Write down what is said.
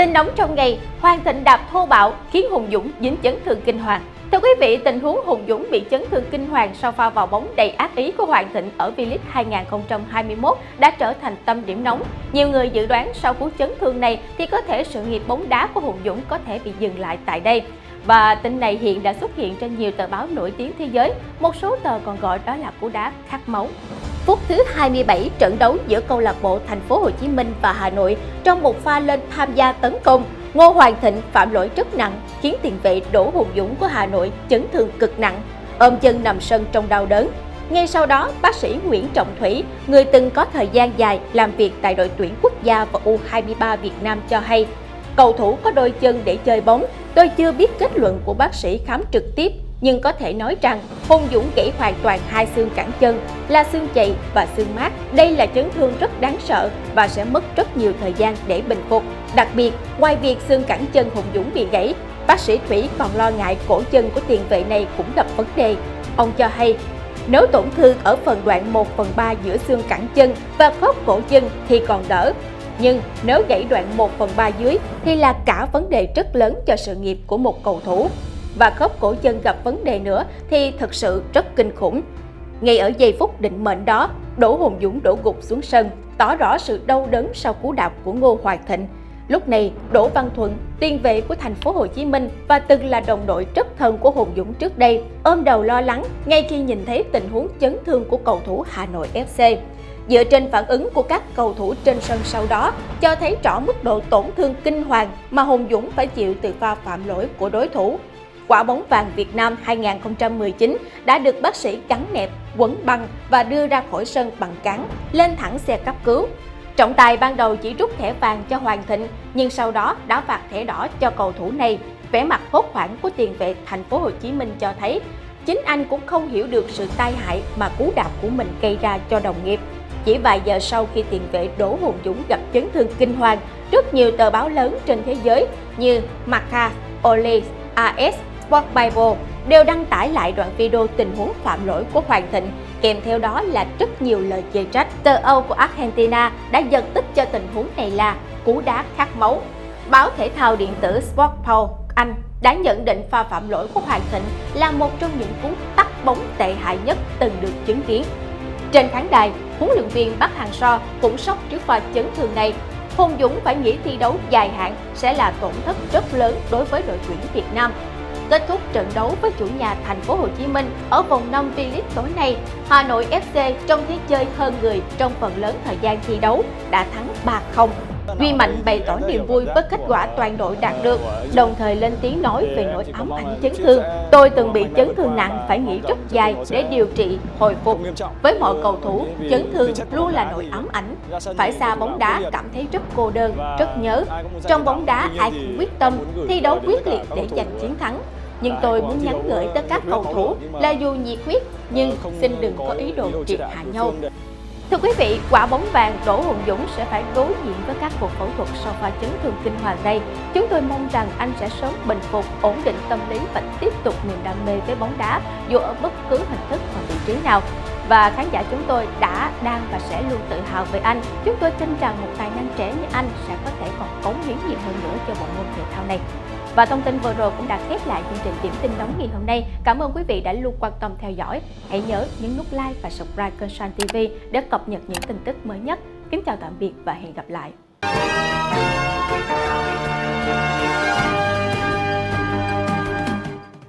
Tin nóng trong ngày, Hoàng Thịnh đạp thô bạo khiến Hùng Dũng dính chấn thương kinh hoàng. Thưa quý vị, tình huống Hùng Dũng bị chấn thương kinh hoàng sau pha vào bóng đầy ác ý của Hoàng Thịnh ở V-League 2021 đã trở thành tâm điểm nóng. Nhiều người dự đoán sau cú chấn thương này thì có thể sự nghiệp bóng đá của Hùng Dũng có thể bị dừng lại tại đây. Và tin này hiện đã xuất hiện trên nhiều tờ báo nổi tiếng thế giới, một số tờ còn gọi đó là cú đá khát máu. Phút thứ 27 trận đấu giữa câu lạc bộ Thành phố Hồ Chí Minh và Hà Nội, trong một pha lên tham gia tấn công, Ngô Hoàng Thịnh phạm lỗi rất nặng khiến tiền vệ Đỗ Hùng Dũng của Hà Nội chấn thương cực nặng, ôm chân nằm sân trong đau đớn. Ngay sau đó, bác sĩ Nguyễn Trọng Thủy, người từng có thời gian dài làm việc tại đội tuyển quốc gia và U23 Việt Nam cho hay, cầu thủ có đôi chân để chơi bóng. Tôi chưa biết kết luận của bác sĩ khám trực tiếp, nhưng có thể nói rằng Hùng Dũng gãy hoàn toàn hai xương cẳng chân là xương chày và xương mát. Đây là chấn thương rất đáng sợ và sẽ mất rất nhiều thời gian để bình phục. Đặc biệt, ngoài việc xương cẳng chân Hùng Dũng bị gãy, bác sĩ Thủy còn lo ngại cổ chân của tiền vệ này cũng gặp vấn đề. Ông cho hay, nếu tổn thương ở phần đoạn 1/3 giữa xương cẳng chân và khớp cổ chân thì còn đỡ. Nhưng nếu gãy đoạn 1/3 dưới thì là cả vấn đề rất lớn cho sự nghiệp của một cầu thủ. Và khớp cổ chân gặp vấn đề nữa thì thật sự rất kinh khủng. Ngay ở giây phút định mệnh đó, Đỗ Hùng Dũng đổ gục xuống sân, tỏ rõ sự đau đớn sau cú đạp của Ngô Hoàng Thịnh. Lúc này, Đỗ Văn Thuận, tiền vệ của Thành phố Hồ Chí Minh và từng là đồng đội rất thân của Hùng Dũng trước đây, ôm đầu lo lắng ngay khi nhìn thấy tình huống chấn thương của cầu thủ Hà Nội FC. Dựa trên phản ứng của các cầu thủ trên sân sau đó, cho thấy rõ mức độ tổn thương kinh hoàng mà Hùng Dũng phải chịu từ pha phạm lỗi của đối thủ. Quả bóng vàng Việt Nam 2019 đã được bác sĩ gắn nẹp, quấn băng và đưa ra khỏi sân bằng cáng, lên thẳng xe cấp cứu. Trọng tài ban đầu chỉ rút thẻ vàng cho Hoàng Thịnh, nhưng sau đó đã phạt thẻ đỏ cho cầu thủ này. Vẻ mặt hốt hoảng của tiền vệ Thành phố Hồ Chí Minh cho thấy chính anh cũng không hiểu được sự tai hại mà cú đạp của mình gây ra cho đồng nghiệp. Chỉ vài giờ sau khi tiền vệ Đỗ Hùng Dũng gặp chấn thương kinh hoàng, rất nhiều tờ báo lớn trên thế giới như Marca, Ole, AS, Sport Bible đều đăng tải lại đoạn video tình huống phạm lỗi của Hoàng Thịnh, kèm theo đó là rất nhiều lời chê trách. Tờ Âu của Argentina đã giật tích cho tình huống này là cú đá khát máu. Báo thể thao điện tử Sportpol Anh đã nhận định pha phạm lỗi của Hoàng Thịnh là một trong những cú tắt bóng tệ hại nhất từng được chứng kiến. Trên khán đài, huấn luyện viên Park Hang-seo cũng sốc trước pha chấn thương này. Hùng Dũng phải nghĩ thi đấu dài hạn sẽ là tổn thất rất lớn đối với đội tuyển Việt Nam. Kết thúc trận đấu với chủ nhà Thành phố Hồ Chí Minh ở vòng 5 V-League tối nay, Hà Nội FC trông thấy chơi hơn người trong phần lớn thời gian thi đấu, đã thắng 3-0. Duy Mạnh bày tỏ niềm vui với kết quả toàn đội đạt được, đồng thời lên tiếng nói về nỗi ám ảnh chấn thương. Tôi từng bị chấn thương nặng, phải nghỉ rất dài để điều trị, hồi phục. Với mọi cầu thủ, chấn thương luôn là nỗi ám ảnh. Phải xa bóng đá cảm thấy rất cô đơn, rất nhớ. Trong bóng đá ai cũng quyết tâm, thi đấu quyết liệt để giành chiến thắng. Nhưng tôi muốn nhắn gửi tới các cầu thủ là dù nhiệt huyết, nhưng xin đừng có ý đồ triệt hạ nhau. Thưa quý vị, quả bóng vàng Đỗ Hùng Dũng sẽ phải đối diện với các cuộc phẫu thuật sau pha chấn thương kinh hoàng đây. Chúng tôi mong rằng anh sẽ sớm bình phục, ổn định tâm lý và tiếp tục niềm đam mê với bóng đá dù ở bất cứ hình thức và vị trí nào. Và khán giả chúng tôi đã, đang và sẽ luôn tự hào về anh. Chúng tôi tin rằng một tài năng trẻ như anh sẽ có thể còn cống hiến nhiều hơn nữa cho bộ môn thể thao này. Và thông tin vừa rồi cũng đã khép lại chương trình Điểm tin nóng ngày hôm nay. Cảm ơn quý vị đã luôn quan tâm theo dõi. Hãy nhớ nhấn nút like và subscribe kênh Sun TV để cập nhật những tin tức mới nhất. Kính chào tạm biệt và hẹn gặp lại.